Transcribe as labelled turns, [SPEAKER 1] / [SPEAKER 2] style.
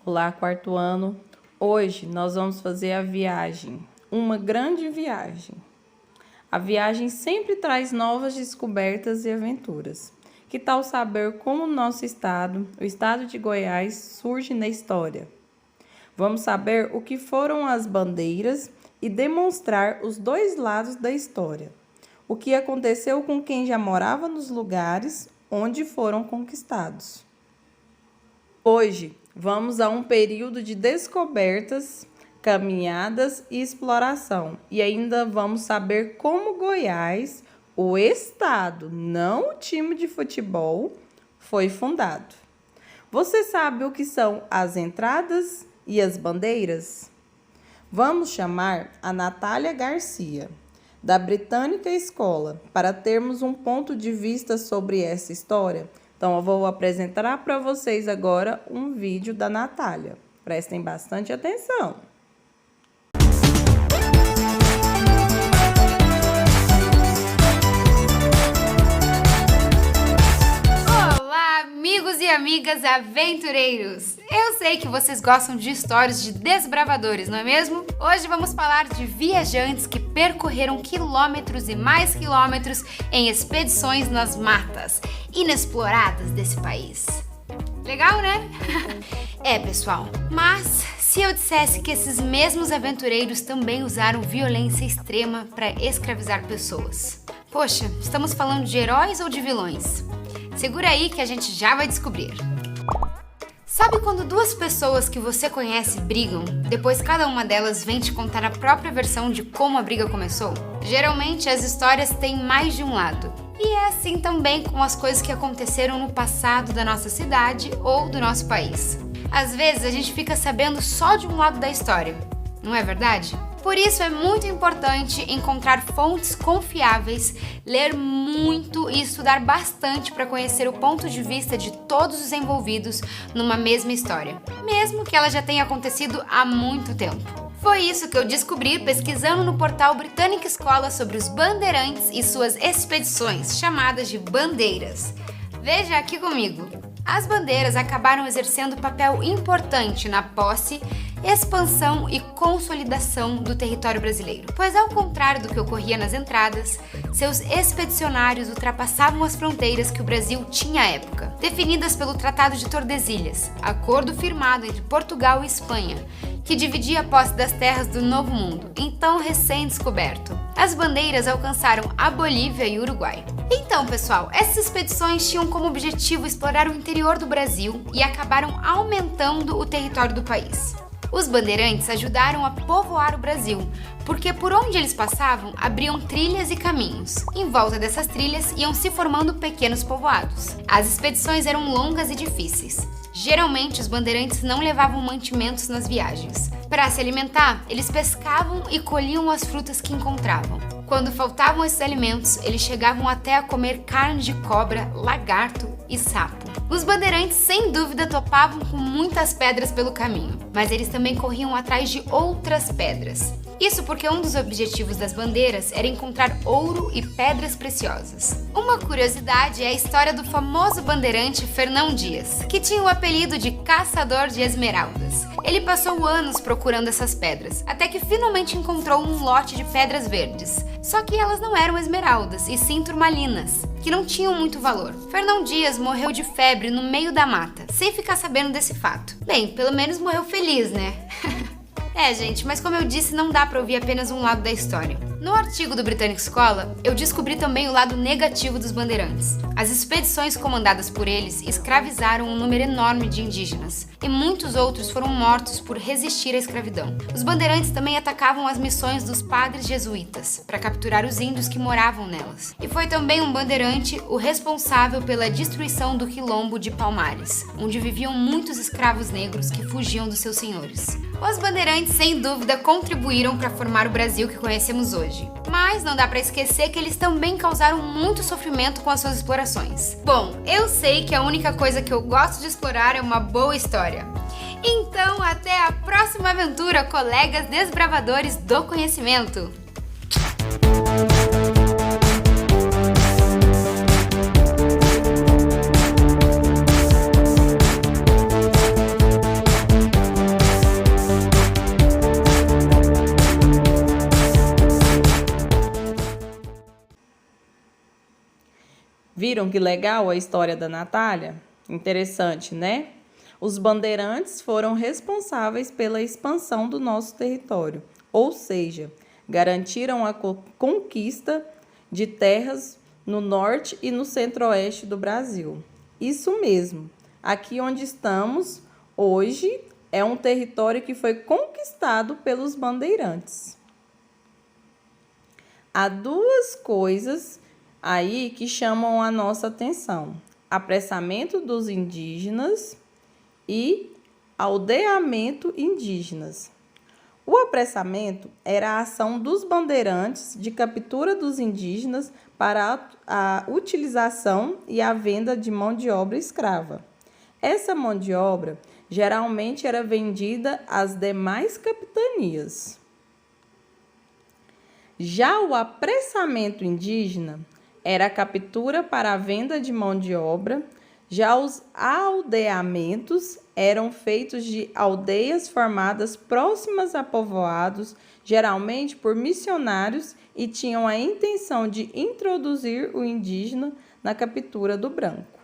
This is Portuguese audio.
[SPEAKER 1] Olá, quarto ano. Hoje nós vamos fazer a viagem, uma grande viagem. A viagem sempre traz novas descobertas e aventuras. Que tal saber como o nosso estado, o estado de Goiás, surge na história? Vamos saber o que foram as bandeiras e demonstrar os dois lados da história. O que aconteceu com quem já morava nos lugares onde foram conquistados. Hoje, vamos a um período de descobertas, caminhadas e exploração. E ainda vamos saber como Goiás, o estado, não o time de futebol, foi fundado. Você sabe o que são as entradas e as bandeiras? Vamos chamar a Natália Garcia, da Britânica Escola, para termos um ponto de vista sobre essa história. Então, eu vou apresentar para vocês agora um vídeo da Natália. Prestem bastante atenção.
[SPEAKER 2] Olá, amigos e amigas aventureiros! Eu sei que vocês gostam de histórias de desbravadores, não é mesmo? Hoje vamos falar de viajantes que percorreram quilômetros e mais quilômetros em expedições nas matas inexploradas desse país. Legal, né? Pessoal, mas se eu dissesse que esses mesmos aventureiros também usaram violência extrema para escravizar pessoas? Poxa, estamos falando de heróis ou de vilões? Segura aí que a gente já vai descobrir. Sabe quando duas pessoas que você conhece brigam, depois cada uma delas vem te contar a própria versão de como a briga começou? Geralmente as histórias têm mais de um lado. E é assim também com as coisas que aconteceram no passado da nossa cidade ou do nosso país. Às vezes a gente fica sabendo só de um lado da história, não é verdade? Por isso é muito importante encontrar fontes confiáveis, ler muito e estudar bastante para conhecer o ponto de vista de todos os envolvidos numa mesma história, mesmo que ela já tenha acontecido há muito tempo. Foi isso que eu descobri pesquisando no portal Britânica Escola sobre os bandeirantes e suas expedições, chamadas de bandeiras. Veja aqui comigo. As bandeiras acabaram exercendo papel importante na posse, expansão e consolidação do território brasileiro, pois ao contrário do que ocorria nas entradas, seus expedicionários ultrapassavam as fronteiras que o Brasil tinha à época, definidas pelo Tratado de Tordesilhas, acordo firmado entre Portugal e Espanha, que dividia a posse das terras do Novo Mundo, então recém-descoberto. As bandeiras alcançaram a Bolívia e o Uruguai. Então, pessoal, essas expedições tinham como objetivo explorar o interior do Brasil e acabaram aumentando o território do país. Os bandeirantes ajudaram a povoar o Brasil, porque por onde eles passavam abriam trilhas e caminhos. Em volta dessas trilhas iam se formando pequenos povoados. As expedições eram longas e difíceis. Geralmente os bandeirantes não levavam mantimentos nas viagens. Para se alimentar, eles pescavam e colhiam as frutas que encontravam. Quando faltavam esses alimentos, eles chegavam até a comer carne de cobra, lagarto e sapo. Os bandeirantes sem dúvida topavam com muitas pedras pelo caminho, mas eles também corriam atrás de outras pedras. Isso porque um dos objetivos das bandeiras era encontrar ouro e pedras preciosas. Uma curiosidade é a história do famoso bandeirante Fernão Dias, que tinha o apelido de Caçador de Esmeraldas. Ele passou anos procurando essas pedras, até que finalmente encontrou um lote de pedras verdes. Só que elas não eram esmeraldas, e sim turmalinas, que não tinham muito valor. Fernão Dias morreu de febre no meio da mata, sem ficar sabendo desse fato. Bem, pelo menos morreu feliz, né? Gente, mas como eu disse, não dá pra ouvir apenas um lado da história. No artigo do Britânica Escola, eu descobri também o lado negativo dos bandeirantes. As expedições comandadas por eles escravizaram um número enorme de indígenas, e muitos outros foram mortos por resistir à escravidão. Os bandeirantes também atacavam as missões dos padres jesuítas, para capturar os índios que moravam nelas. E foi também um bandeirante o responsável pela destruição do quilombo de Palmares, onde viviam muitos escravos negros que fugiam dos seus senhores. Os bandeirantes, sem dúvida, contribuíram para formar o Brasil que conhecemos hoje. Mas não dá para esquecer que eles também causaram muito sofrimento com as suas explorações. Bom, eu sei que a única coisa que eu gosto de explorar é uma boa história. Então, até a próxima aventura, colegas desbravadores do conhecimento!
[SPEAKER 1] Viram que legal a história da Natália? Interessante, né? Os bandeirantes foram responsáveis pela expansão do nosso território, ou seja, garantiram a conquista de terras no norte e no centro-oeste do Brasil. Isso mesmo, aqui onde estamos hoje é um território que foi conquistado pelos bandeirantes. Há duas coisas aí que chamam a nossa atenção: apressamento dos indígenas e aldeamento indígenas. O apressamento era a ação dos bandeirantes de captura dos indígenas para a utilização e a venda de mão de obra escrava. Essa mão de obra geralmente era vendida às demais capitanias. Já o apressamento indígena era a captura para a venda de mão de obra. Já os aldeamentos eram feitos de aldeias formadas próximas a povoados, geralmente por missionários, e tinham a intenção de introduzir o indígena na captura do branco.